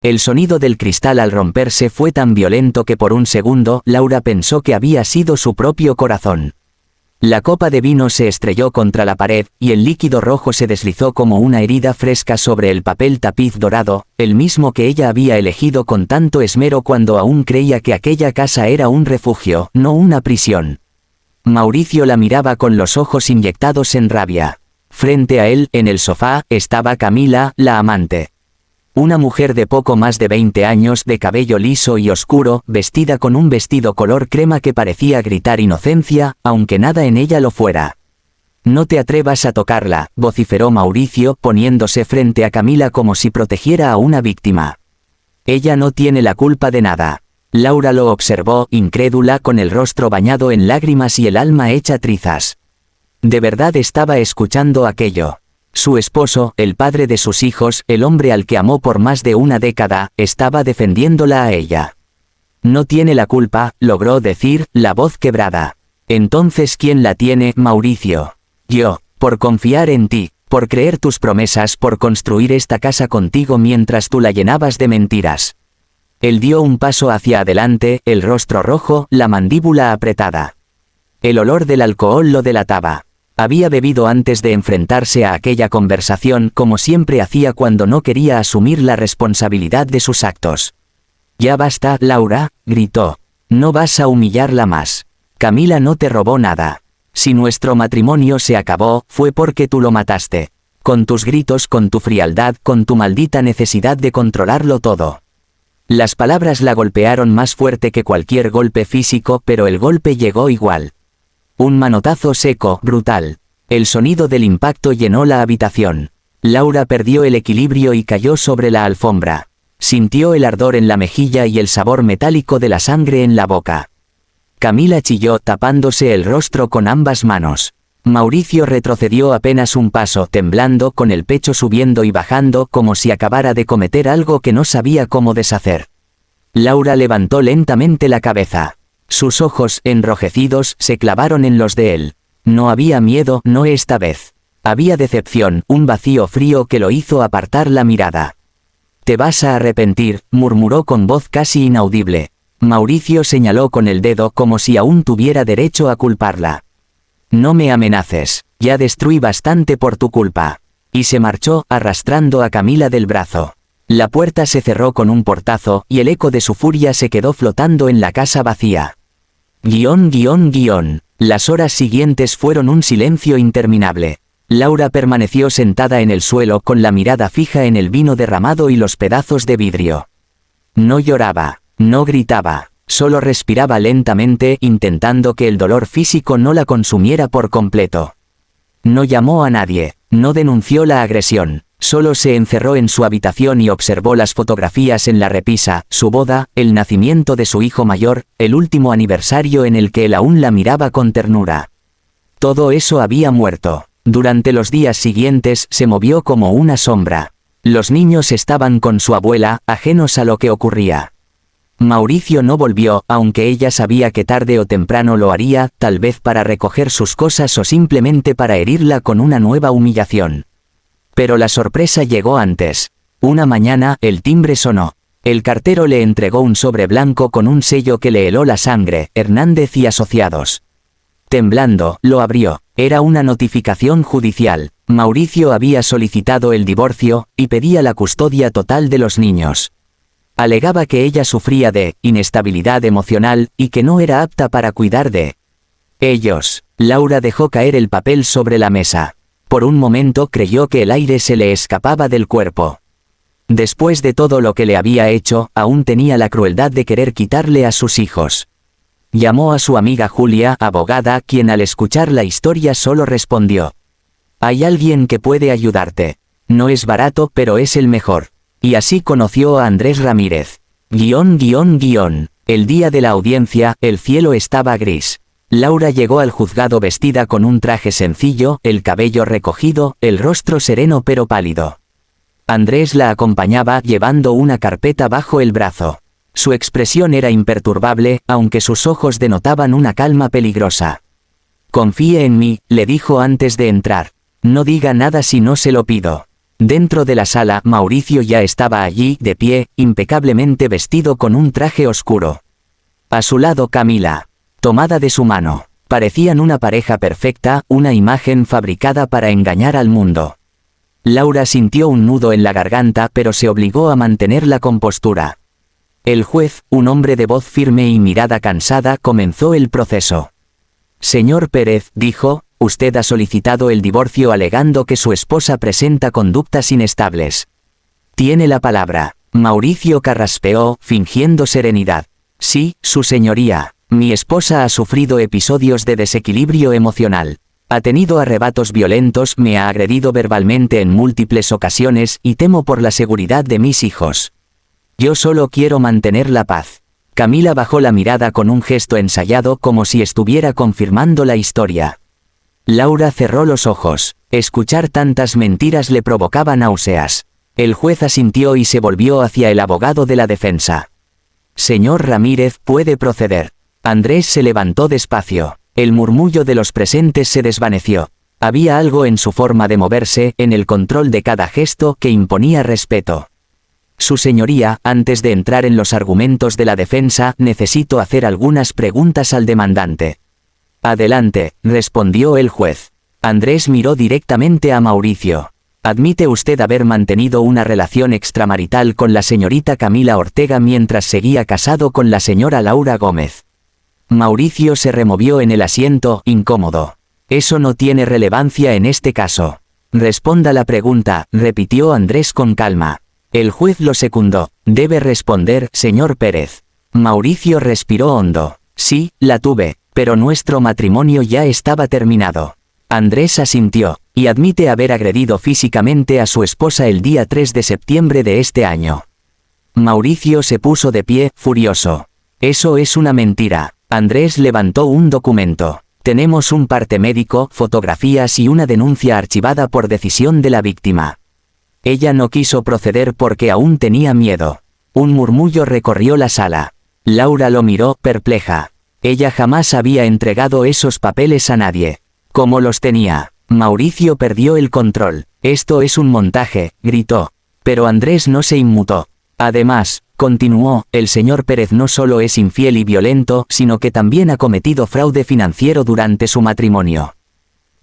El sonido del cristal al romperse fue tan violento que por un segundo Laura pensó que había sido su propio corazón. La copa de vino se estrelló contra la pared, y el líquido rojo se deslizó como una herida fresca sobre el papel tapiz dorado, el mismo que ella había elegido con tanto esmero cuando aún creía que aquella casa era un refugio, no una prisión. Mauricio la miraba con los ojos inyectados en rabia. Frente a él, en el sofá, estaba Camila, la amante. Una mujer de poco más de 20 años, de cabello liso y oscuro, vestida con un vestido color crema que parecía gritar inocencia, aunque nada en ella lo fuera. «No te atrevas a tocarla», vociferó Mauricio, poniéndose frente a Camila como si protegiera a una víctima. «Ella no tiene la culpa de nada». Laura lo observó, incrédula, con el rostro bañado en lágrimas y el alma hecha trizas. De verdad estaba escuchando aquello. Su esposo, el padre de sus hijos, el hombre al que amó por más de una década, estaba defendiéndola a ella. «No tiene la culpa», logró decir, la voz quebrada. «Entonces, ¿quién la tiene, Mauricio?» «Yo, por confiar en ti, por creer tus promesas, por construir esta casa contigo mientras tú la llenabas de mentiras». Él dio un paso hacia adelante, el rostro rojo, la mandíbula apretada. El olor del alcohol lo delataba. Había bebido antes de enfrentarse a aquella conversación, como siempre hacía cuando no quería asumir la responsabilidad de sus actos. «Ya basta, Laura», gritó. «No vas a humillarla más. Camila no te robó nada. Si nuestro matrimonio se acabó, fue porque tú lo mataste. Con tus gritos, con tu frialdad, con tu maldita necesidad de controlarlo todo». Las palabras la golpearon más fuerte que cualquier golpe físico, pero el golpe llegó igual. Un manotazo seco, brutal. El sonido del impacto llenó la habitación. Laura perdió el equilibrio y cayó sobre la alfombra. Sintió el ardor en la mejilla y el sabor metálico de la sangre en la boca. Camila chilló, tapándose el rostro con ambas manos. Mauricio retrocedió apenas un paso, temblando, con el pecho subiendo y bajando, como si acabara de cometer algo que no sabía cómo deshacer. Laura levantó lentamente la cabeza. Sus ojos, enrojecidos, se clavaron en los de él. No había miedo, no esta vez. Había decepción, un vacío frío que lo hizo apartar la mirada. «Te vas a arrepentir», murmuró con voz casi inaudible. Mauricio señaló con el dedo como si aún tuviera derecho a culparla. «No me amenaces, ya destruí bastante por tu culpa». Y se marchó, arrastrando a Camila del brazo. La puerta se cerró con un portazo, y el eco de su furia se quedó flotando en la casa vacía. Las horas siguientes fueron un silencio interminable. Laura permaneció sentada en el suelo con la mirada fija en el vino derramado y los pedazos de vidrio. No lloraba, no gritaba, solo respiraba lentamente, intentando que el dolor físico no la consumiera por completo. No llamó a nadie, no denunció la agresión. Solo se encerró en su habitación y observó las fotografías en la repisa, su boda, el nacimiento de su hijo mayor, el último aniversario en el que él aún la miraba con ternura. Todo eso había muerto. Durante los días siguientes se movió como una sombra. Los niños estaban con su abuela, ajenos a lo que ocurría. Mauricio no volvió, aunque ella sabía que tarde o temprano lo haría, tal vez para recoger sus cosas o simplemente para herirla con una nueva humillación. Pero la sorpresa llegó antes. Una mañana, el timbre sonó. El cartero le entregó un sobre blanco con un sello que le heló la sangre, Hernández y Asociados. Temblando, lo abrió. Era una notificación judicial. Mauricio había solicitado el divorcio, y pedía la custodia total de los niños. Alegaba que ella sufría de inestabilidad emocional, y que no era apta para cuidar de ellos. Laura dejó caer el papel sobre la mesa. Por un momento creyó que el aire se le escapaba del cuerpo. Después de todo lo que le había hecho, aún tenía la crueldad de querer quitarle a sus hijos. Llamó a su amiga Julia, abogada, quien al escuchar la historia solo respondió: «Hay alguien que puede ayudarte. No es barato, pero es el mejor». Y así conoció a Andrés Ramírez. El día de la audiencia, el cielo estaba gris. Laura llegó al juzgado vestida con un traje sencillo, el cabello recogido, el rostro sereno pero pálido. Andrés la acompañaba, llevando una carpeta bajo el brazo. Su expresión era imperturbable, aunque sus ojos denotaban una calma peligrosa. «Confíe en mí», le dijo antes de entrar. «No diga nada si no se lo pido». Dentro de la sala, Mauricio ya estaba allí, de pie, impecablemente vestido con un traje oscuro. A su lado Camila, tomada de su mano. Parecían una pareja perfecta, una imagen fabricada para engañar al mundo. Laura sintió un nudo en la garganta, pero se obligó a mantener la compostura. El juez, un hombre de voz firme y mirada cansada, comenzó el proceso. Señor Pérez, dijo, usted ha solicitado el divorcio alegando que su esposa presenta conductas inestables. Tiene la palabra. Mauricio carraspeó, fingiendo serenidad. Sí, su señoría. Mi esposa ha sufrido episodios de desequilibrio emocional. Ha tenido arrebatos violentos, me ha agredido verbalmente en múltiples ocasiones y temo por la seguridad de mis hijos. Yo solo quiero mantener la paz. Camila bajó la mirada con un gesto ensayado como si estuviera confirmando la historia. Laura cerró los ojos. Escuchar tantas mentiras le provocaba náuseas. El juez asintió y se volvió hacia el abogado de la defensa. Señor Ramírez, puede proceder. Andrés se levantó despacio. El murmullo de los presentes se desvaneció. Había algo en su forma de moverse, en el control de cada gesto, que imponía respeto. Su señoría, antes de entrar en los argumentos de la defensa, necesito hacer algunas preguntas al demandante. Adelante, respondió el juez. Andrés miró directamente a Mauricio. ¿Admite usted haber mantenido una relación extramarital con la señorita Camila Ortega mientras seguía casado con la señora Laura Gómez? Mauricio se removió en el asiento, incómodo. Eso no tiene relevancia en este caso. Responda la pregunta, repitió Andrés con calma. El juez lo secundó. Debe responder, señor Pérez. Mauricio respiró hondo. Sí, la tuve, pero nuestro matrimonio ya estaba terminado. Andrés asintió. Y admite haber agredido físicamente a su esposa el día 3 de septiembre de este año. Mauricio se puso de pie, furioso. Eso es una mentira. Andrés levantó un documento. Tenemos un parte médico, fotografías y una denuncia archivada por decisión de la víctima. Ella no quiso proceder porque aún tenía miedo. Un murmullo recorrió la sala. Laura lo miró, perpleja. Ella jamás había entregado esos papeles a nadie. ¿Cómo los tenía? Mauricio perdió el control. Esto es un montaje, gritó. Pero Andrés no se inmutó. Además, continuó, el señor Pérez no solo es infiel y violento, sino que también ha cometido fraude financiero durante su matrimonio.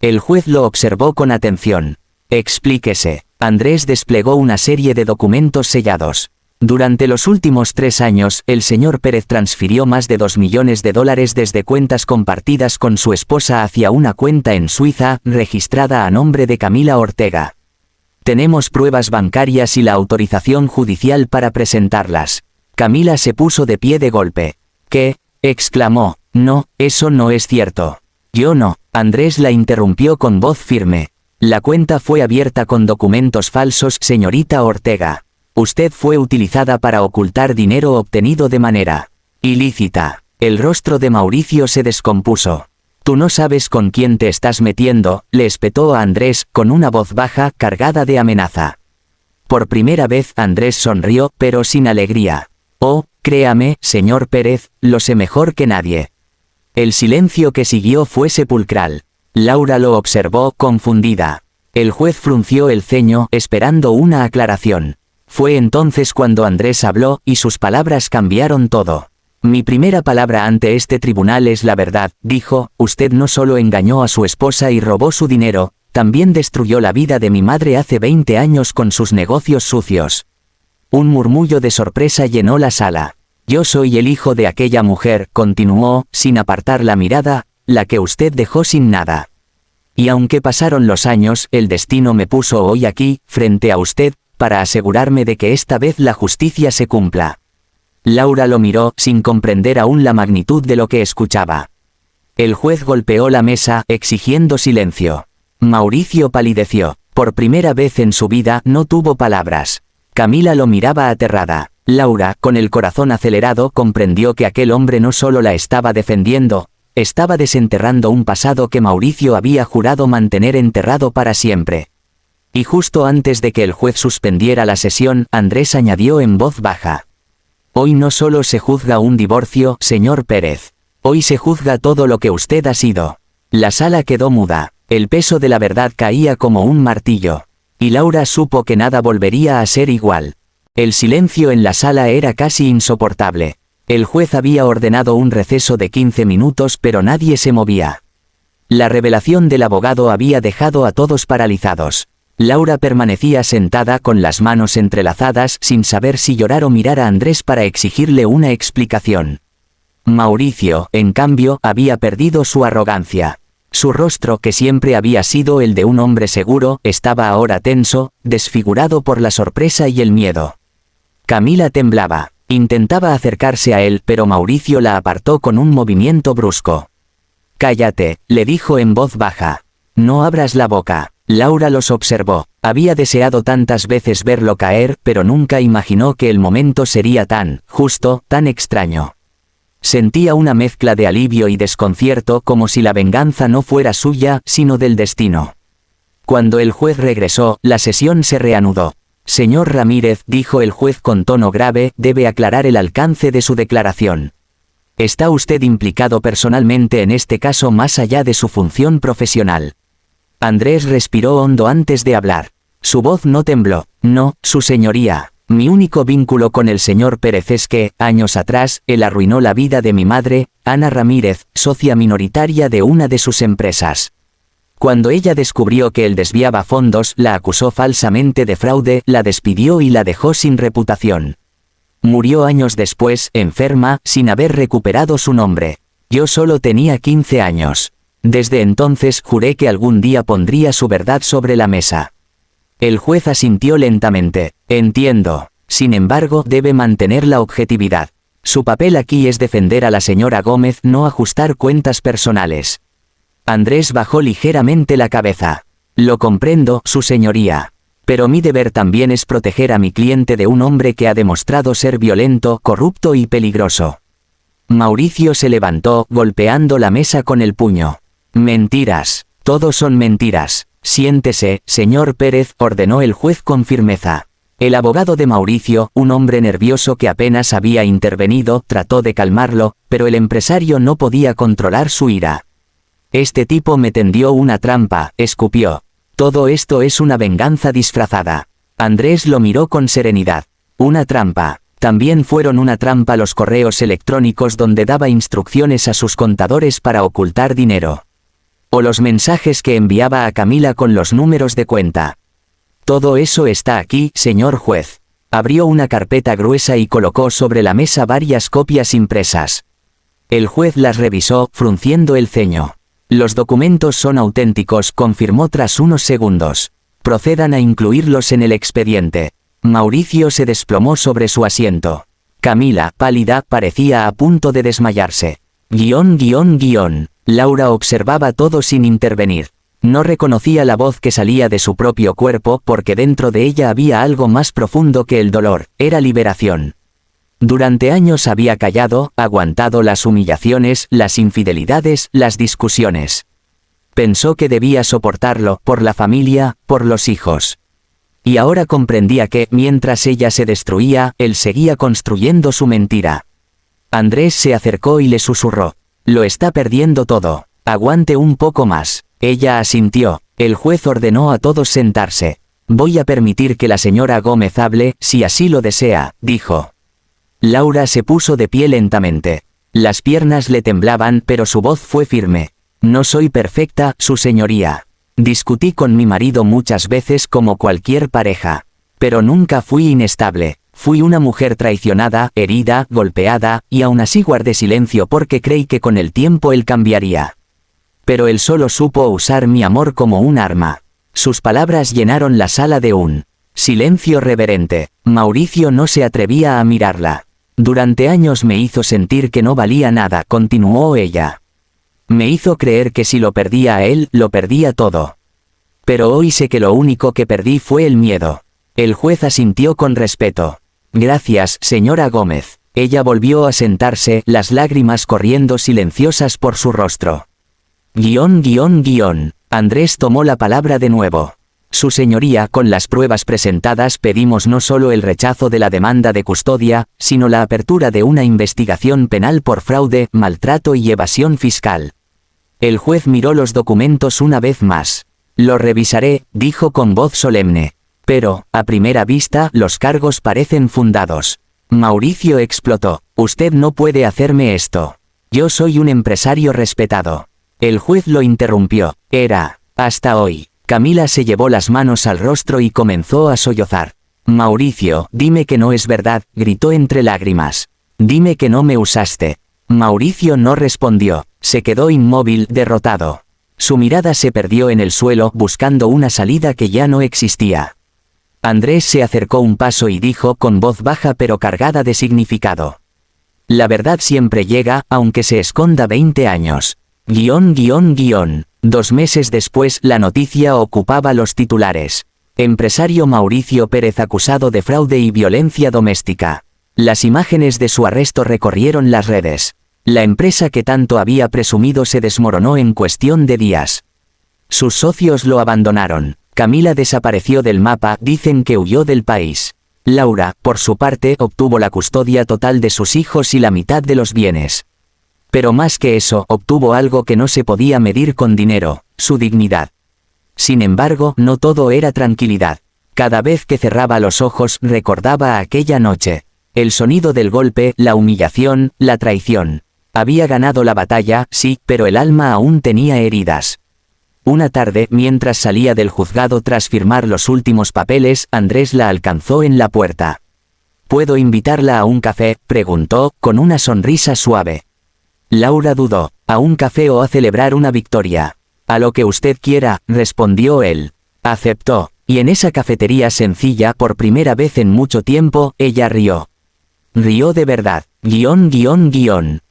El juez lo observó con atención. Explíquese. Andrés desplegó una serie de documentos sellados. Durante los últimos 3 años, el señor Pérez transfirió más de $2 millones desde cuentas compartidas con su esposa hacia una cuenta en Suiza, registrada a nombre de Camila Ortega. Tenemos pruebas bancarias y la autorización judicial para presentarlas. Camila se puso de pie de golpe. ¿Qué? Exclamó. No, eso no es cierto. Yo no. Andrés la interrumpió con voz firme. La cuenta fue abierta con documentos falsos, señorita Ortega. Usted fue utilizada para ocultar dinero obtenido de manera ilícita. El rostro de Mauricio se descompuso. Tú no sabes con quién te estás metiendo, le espetó a Andrés, con una voz baja, cargada de amenaza. Por primera vez Andrés sonrió, pero sin alegría. Oh, créame, señor Pérez, lo sé mejor que nadie. El silencio que siguió fue sepulcral. Laura lo observó, confundida. El juez frunció el ceño, esperando una aclaración. Fue entonces cuando Andrés habló, y sus palabras cambiaron todo. Mi primera palabra ante este tribunal es la verdad, dijo, usted no solo engañó a su esposa y robó su dinero, también destruyó la vida de mi madre hace 20 años con sus negocios sucios. Un murmullo de sorpresa llenó la sala. Yo soy el hijo de aquella mujer, continuó, sin apartar la mirada, la que usted dejó sin nada. Y aunque pasaron los años, el destino me puso hoy aquí, frente a usted, para asegurarme de que esta vez la justicia se cumpla. Laura lo miró, sin comprender aún la magnitud de lo que escuchaba. El juez golpeó la mesa, exigiendo silencio. Mauricio palideció. Por primera vez en su vida no tuvo palabras. Camila lo miraba aterrada. Laura, con el corazón acelerado, comprendió que aquel hombre no solo la estaba defendiendo, estaba desenterrando un pasado que Mauricio había jurado mantener enterrado para siempre. Y justo antes de que el juez suspendiera la sesión, Andrés añadió en voz baja. Hoy no solo se juzga un divorcio, señor Pérez. Hoy se juzga todo lo que usted ha sido. La sala quedó muda. El peso de la verdad caía como un martillo. Y Laura supo que nada volvería a ser igual. El silencio en la sala era casi insoportable. El juez había ordenado un receso de 15 minutos pero nadie se movía. La revelación del abogado había dejado a todos paralizados. Laura permanecía sentada con las manos entrelazadas sin saber si llorar o mirar a Andrés para exigirle una explicación. Mauricio, en cambio, había perdido su arrogancia. Su rostro, que siempre había sido el de un hombre seguro, estaba ahora tenso, desfigurado por la sorpresa y el miedo. Camila temblaba. Intentaba acercarse a él, pero Mauricio la apartó con un movimiento brusco. «Cállate», le dijo en voz baja. «No abras la boca». Laura los observó. Había deseado tantas veces verlo caer, pero nunca imaginó que el momento sería tan, justo, tan extraño. Sentía una mezcla de alivio y desconcierto, como si la venganza no fuera suya, sino del destino. Cuando el juez regresó, la sesión se reanudó. «Señor Ramírez», dijo el juez con tono grave, «debe aclarar el alcance de su declaración. Está usted implicado personalmente en este caso más allá de su función profesional». Andrés respiró hondo antes de hablar. Su voz no tembló. «No, su señoría. Mi único vínculo con el señor Pérez es que, años atrás, él arruinó la vida de mi madre, Ana Ramírez, socia minoritaria de una de sus empresas. Cuando ella descubrió que él desviaba fondos, la acusó falsamente de fraude, la despidió y la dejó sin reputación. Murió años después, enferma, sin haber recuperado su nombre. Yo solo tenía 15 años. Desde entonces juré que algún día pondría su verdad sobre la mesa». El juez asintió lentamente. «Entiendo. Sin embargo, debe mantener la objetividad. Su papel aquí es defender a la señora Gómez, no ajustar cuentas personales». Andrés bajó ligeramente la cabeza. «Lo comprendo, su señoría. Pero mi deber también es proteger a mi cliente de un hombre que ha demostrado ser violento, corrupto y peligroso». Mauricio se levantó, golpeando la mesa con el puño. «Mentiras. Todo son mentiras. Siéntese, señor Pérez», ordenó el juez con firmeza. El abogado de Mauricio, un hombre nervioso que apenas había intervenido, trató de calmarlo, pero el empresario no podía controlar su ira. «Este tipo me tendió una trampa», escupió. «Todo esto es una venganza disfrazada». Andrés lo miró con serenidad. «Una trampa. También fueron una trampa los correos electrónicos donde daba instrucciones a sus contadores para ocultar dinero. O los mensajes que enviaba a Camila con los números de cuenta. Todo eso está aquí, señor juez». Abrió una carpeta gruesa y colocó sobre la mesa varias copias impresas. El juez las revisó, frunciendo el ceño. «Los documentos son auténticos», confirmó tras unos segundos. «Procedan a incluirlos en el expediente». Mauricio se desplomó sobre su asiento. Camila, pálida, parecía a punto de desmayarse. Laura observaba todo sin intervenir. No reconocía la voz que salía de su propio cuerpo porque dentro de ella había algo más profundo que el dolor, era liberación. Durante años había callado, aguantado las humillaciones, las infidelidades, las discusiones. Pensó que debía soportarlo, por la familia, por los hijos. Y ahora comprendía que, mientras ella se destruía, él seguía construyendo su mentira. Andrés se acercó y le susurró. «Lo está perdiendo todo. Aguante un poco más». Ella asintió. El juez ordenó a todos sentarse. «Voy a permitir que la señora Gómez hable, si así lo desea», dijo. Laura se puso de pie lentamente. Las piernas le temblaban, pero su voz fue firme. «No soy perfecta, su señoría. Discutí con mi marido muchas veces como cualquier pareja. Pero nunca fui inestable. Fui una mujer traicionada, herida, golpeada, y aún así guardé silencio porque creí que con el tiempo él cambiaría. Pero él solo supo usar mi amor como un arma». Sus palabras llenaron la sala de un silencio reverente. Mauricio no se atrevía a mirarla. «Durante años me hizo sentir que no valía nada», continuó ella. «Me hizo creer que si lo perdía a él, lo perdía todo. Pero hoy sé que lo único que perdí fue el miedo». El juez asintió con respeto. «Gracias, señora Gómez». Ella volvió a sentarse, las lágrimas corriendo silenciosas por su rostro. Andrés tomó la palabra de nuevo. «Su señoría, con las pruebas presentadas pedimos no solo el rechazo de la demanda de custodia, sino la apertura de una investigación penal por fraude, maltrato y evasión fiscal». El juez miró los documentos una vez más. Lo revisaré, dijo con voz solemne. Pero, a primera vista, los cargos parecen fundados. Mauricio explotó. Usted no puede hacerme esto. Yo soy un empresario respetado. El juez lo interrumpió. Era, hasta hoy. Camila se llevó las manos al rostro y comenzó a sollozar. Mauricio, dime que no es verdad, gritó entre lágrimas. Dime que no me usaste. Mauricio no respondió. Se quedó inmóvil, derrotado. Su mirada se perdió en el suelo buscando una salida que ya no existía. Andrés se acercó un paso y dijo con voz baja pero cargada de significado. La verdad siempre llega, aunque se esconda 20 años. 2 meses después la noticia ocupaba los titulares. Empresario Mauricio Pérez acusado de fraude y violencia doméstica. Las imágenes de su arresto recorrieron las redes. La empresa que tanto había presumido se desmoronó en cuestión de días. Sus socios lo abandonaron. Camila desapareció del mapa, dicen que huyó del país. Laura, por su parte, obtuvo la custodia total de sus hijos y la mitad de los bienes. Pero más que eso, obtuvo algo que no se podía medir con dinero, su dignidad. Sin embargo, no todo era tranquilidad. Cada vez que cerraba los ojos, recordaba aquella noche. El sonido del golpe, la humillación, la traición. Había ganado la batalla, sí, pero el alma aún tenía heridas. Una tarde, mientras salía del juzgado tras firmar los últimos papeles, Andrés la alcanzó en la puerta. ¿Puedo invitarla a un café?, preguntó, con una sonrisa suave. Laura dudó. ¿A un café o a celebrar una victoria? A lo que usted quiera, respondió él. Aceptó, y en esa cafetería sencilla, por primera vez en mucho tiempo, ella rió. Rió de verdad.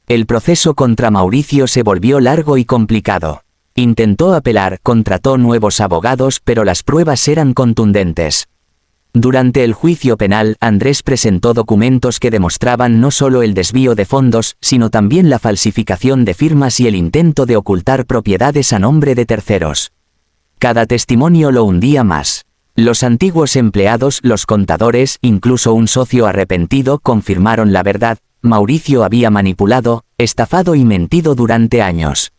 El proceso contra Mauricio se volvió largo y complicado. Intentó apelar, contrató nuevos abogados, pero las pruebas eran contundentes. Durante el juicio penal, Andrés presentó documentos que demostraban no solo el desvío de fondos, sino también la falsificación de firmas y el intento de ocultar propiedades a nombre de terceros. Cada testimonio lo hundía más. Los antiguos empleados, los contadores, incluso un socio arrepentido, confirmaron la verdad. Mauricio había manipulado, estafado y mentido durante años.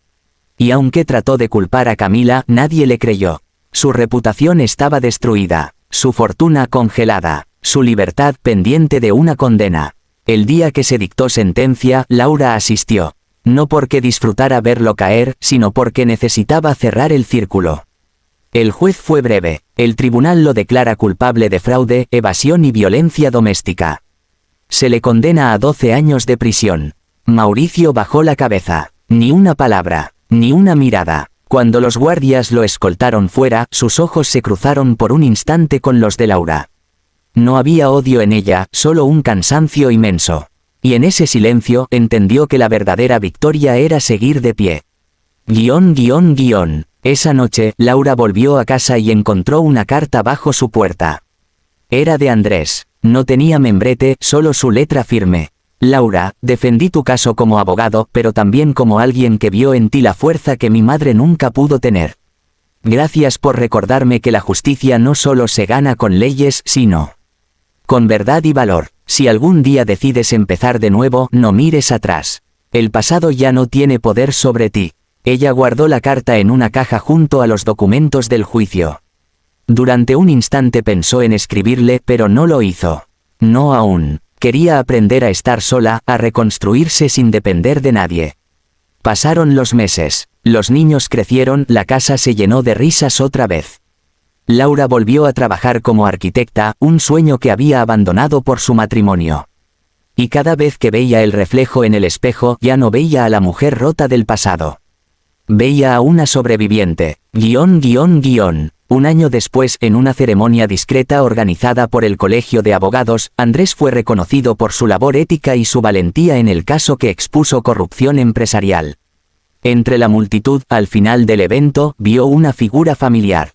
Y aunque trató de culpar a Camila, nadie le creyó. Su reputación estaba destruida, su fortuna congelada, su libertad pendiente de una condena. El día que se dictó sentencia, Laura asistió. No porque disfrutara verlo caer, sino porque necesitaba cerrar el círculo. El juez fue breve. El tribunal lo declara culpable de fraude, evasión y violencia doméstica. Se le condena a 12 años de prisión. Mauricio bajó la cabeza. Ni una palabra, ni una mirada. Cuando los guardias lo escoltaron fuera, sus ojos se cruzaron por un instante con los de Laura. No había odio en ella, solo un cansancio inmenso. Y en ese silencio, entendió que la verdadera victoria era seguir de pie. Esa noche, Laura volvió a casa y encontró una carta bajo su puerta. Era de Andrés. No tenía membrete, solo su letra firme. Laura, defendí tu caso como abogado, pero también como alguien que vio en ti la fuerza que mi madre nunca pudo tener. Gracias por recordarme que la justicia no solo se gana con leyes, sino con verdad y valor. Si algún día decides empezar de nuevo, no mires atrás. El pasado ya no tiene poder sobre ti. Ella guardó la carta en una caja junto a los documentos del juicio. Durante un instante pensó en escribirle, pero no lo hizo. No aún. Quería aprender a estar sola, a reconstruirse sin depender de nadie. Pasaron los meses. Los niños crecieron, la casa se llenó de risas otra vez. Laura volvió a trabajar como arquitecta, un sueño que había abandonado por su matrimonio. Y cada vez que veía el reflejo en el espejo, ya no veía a la mujer rota del pasado. Veía a una sobreviviente. Un año después, en una ceremonia discreta organizada por el Colegio de Abogados, Andrés fue reconocido por su labor ética y su valentía en el caso que expuso corrupción empresarial. Entre la multitud, al final del evento, vio una figura familiar.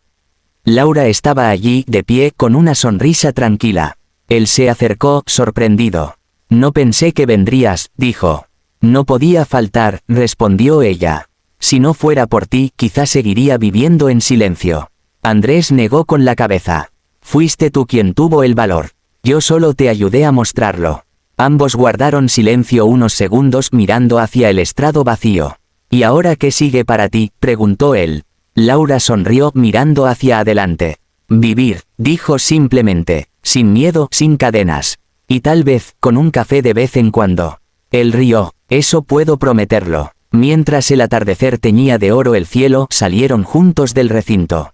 Laura estaba allí, de pie, con una sonrisa tranquila. Él se acercó, sorprendido. No pensé que vendrías, dijo. No podía faltar, respondió ella. Si no fuera por ti, quizá seguiría viviendo en silencio. Andrés negó con la cabeza. Fuiste tú quien tuvo el valor. Yo solo te ayudé a mostrarlo. Ambos guardaron silencio unos segundos mirando hacia el estrado vacío. ¿Y ahora qué sigue para ti?, preguntó él. Laura sonrió mirando hacia adelante. Vivir, dijo simplemente, sin miedo, sin cadenas. Y tal vez, con un café de vez en cuando. Él rió, eso puedo prometerlo. Mientras el atardecer teñía de oro el cielo, salieron juntos del recinto.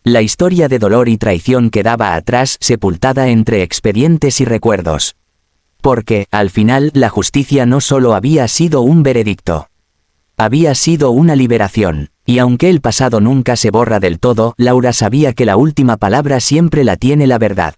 La historia de dolor y traición quedaba atrás, sepultada entre expedientes y recuerdos. Porque, al final, la justicia no solo había sido un veredicto. Había sido una liberación. Y aunque el pasado nunca se borra del todo, Laura sabía que la última palabra siempre la tiene la verdad.